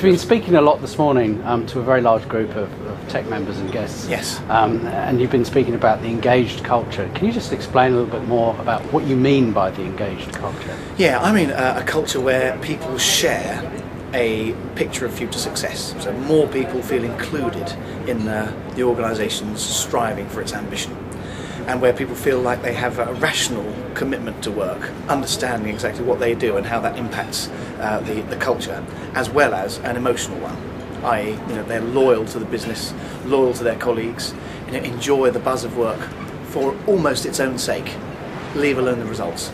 been speaking a lot this morning to a very large group of TEC members and guests. Yes. And you've been speaking about the engaged culture. Can you just explain a little bit more about what you mean by the engaged culture? Yeah, I mean a culture where people share a picture of future success. So more people feel included in the organisation's striving for its ambition, and where people feel like they have a rational commitment to work, understanding exactly what they do and how that impacts the culture, as well as an emotional one, i.e., they're loyal to the business, loyal to their colleagues, enjoy the buzz of work for almost its own sake, leave alone the results.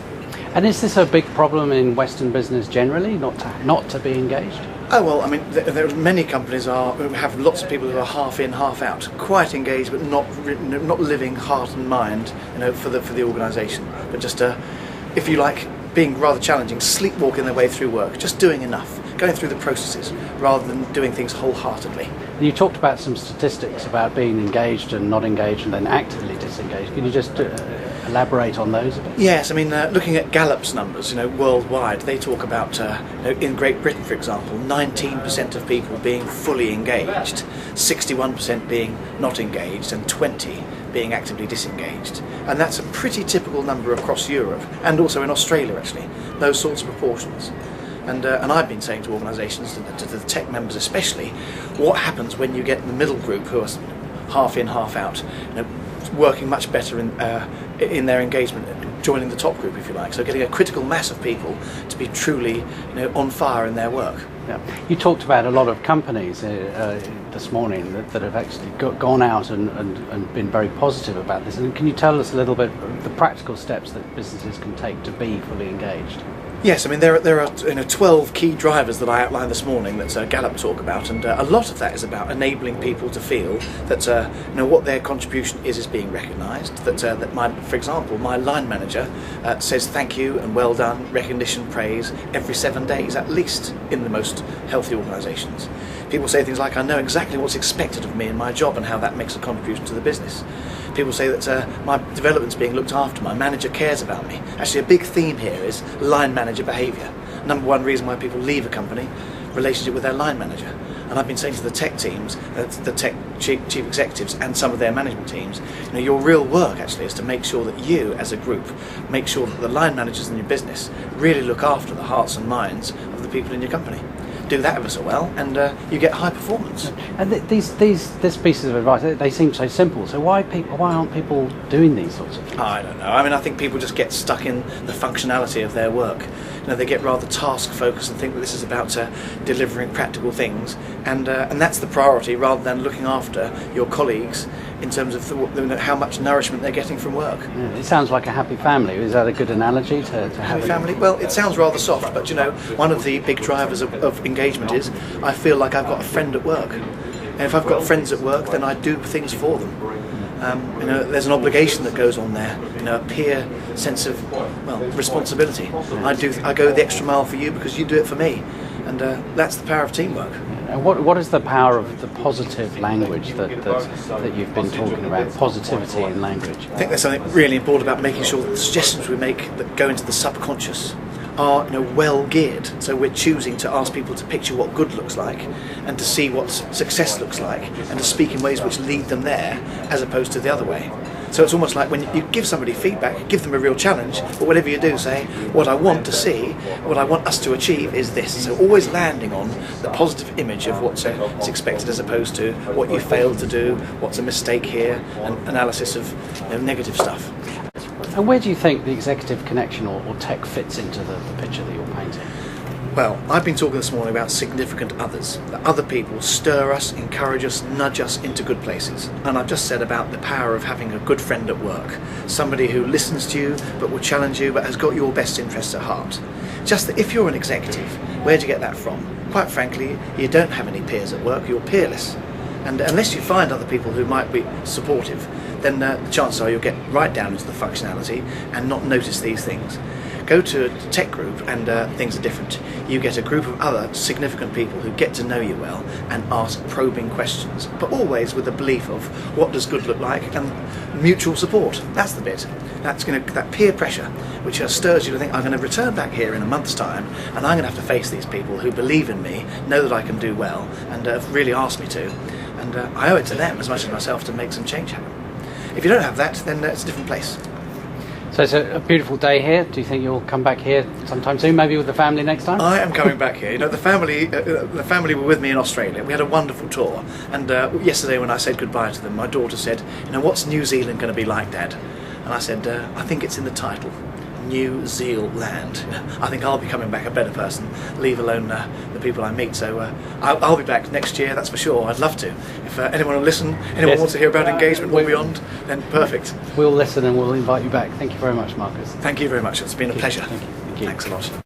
And is this a big problem in Western business generally, not to be engaged? Oh well, I mean, there are many companies who have lots of people who are half in, half out, quite engaged, but not living heart and mind, for the organisation. But just, if you like, being rather challenging, sleepwalking their way through work, just doing enough, going through the processes, rather than doing things wholeheartedly. You talked about some statistics about being engaged and not engaged, and then actively disengaged. Can you just elaborate on those a bit? Yes, I mean, looking at Gallup's numbers, worldwide, they talk about, in Great Britain, for example, 19% of people being fully engaged, 61% being not engaged, and 20% being actively disengaged. And that's a pretty typical number across Europe, and also in Australia, actually, those sorts of proportions. And I've been saying to organisations, to the TEC members especially, what happens when you get the middle group who are half in, half out, working much better in their engagement, joining the top group, if you like. So getting a critical mass of people to be truly, on fire in their work. Yeah. You talked about a lot of companies this morning that have actually gone out and been very positive about this. And can you tell us a little bit of the practical steps that businesses can take to be fully engaged? Yes, I mean there are 12 key drivers that I outlined this morning that Gallup talk about, and a lot of that is about enabling people to feel that what their contribution is being recognised. For example, my line manager says thank you and well done, recognition, praise every 7 days at least in the most healthy organisations. People say things like, I know exactly what's expected of me in my job and how that makes a contribution to the business. People say that my development's being looked after, my manager cares about me. Actually, a big theme here is line manager behaviour. Number one reason why people leave a company, relationship with their line manager. And I've been saying to the TEC teams, the TEC chief executives and some of their management teams, your real work actually is to make sure that you as a group make sure that the line managers in your business really look after the hearts and minds of the people in your company. Do that ever so well, and you get high performance. And these pieces of advice, they seem so simple. So why aren't people doing these sorts of things? I don't know. I mean, I think people just get stuck in the functionality of their work. They get rather task focused and think that this is about delivering practical things, and that's the priority rather than looking after your colleagues in terms of how much nourishment they're getting from work. Yeah, it sounds like a happy family. Is that a good analogy to have? Happy family? Well, it sounds rather soft, but one of the big drivers of engagement is I feel like I've got a friend at work. And if I've got friends at work, then I do things for them. There's an obligation that goes on there, a peer sense of responsibility. I go the extra mile for you because you do it for me, and that's the power of teamwork. And what is the power of the positive language that you've been talking about, positivity in language? I think there's something really important about making sure that the suggestions we make that go into the subconscious are well geared. So we're choosing to ask people to picture what good looks like and to see what success looks like and to speak in ways which lead them there as opposed to the other way. So it's almost like when you give somebody feedback, give them a real challenge, but whatever you do, say, what I want to see, what I want us to achieve is this. So always landing on the positive image of what's expected as opposed to what you failed to do, what's a mistake here, and analysis of negative stuff. And where do you think the executive connection or TEC fits into the picture that you're painting? Well, I've been talking this morning about significant others. That other people stir us, encourage us, nudge us into good places. And I've just said about the power of having a good friend at work. Somebody who listens to you, but will challenge you, but has got your best interests at heart. Just that if you're an executive, where do you get that from? Quite frankly, you don't have any peers at work, you're peerless. And unless you find other people who might be supportive, then the chances are you'll get right down into the functionality and not notice these things. Go to a TEC group and things are different. You get a group of other significant people who get to know you well and ask probing questions, but always with the belief of what does good look like and mutual support. That's the bit. that peer pressure, which stirs you to think, I'm going to return back here in a month's time, and I'm going to have to face these people who believe in me, know that I can do well, and have really asked me to, and I owe it to them as much as myself to make some change happen. If you don't have that, then it's a different place. So it's a beautiful day here. Do you think you'll come back here sometime soon, maybe with the family next time? I am coming back here. You know, the family were with me in Australia. We had a wonderful tour, and yesterday when I said goodbye to them, my daughter said, you know, what's New Zealand going to be like, Dad? And I said, I think it's in the title, New Zealand. I think I'll be coming back a better person, leave alone the people I meet. So I'll be back next year, that's for sure. I'd love to. If anyone will listen, anyone wants to hear about engagement or beyond, then perfect. We'll listen and we'll invite you back. Thank you very much, Marcus. Thank you very much. It's been a pleasure. Thank you. Thanks a lot.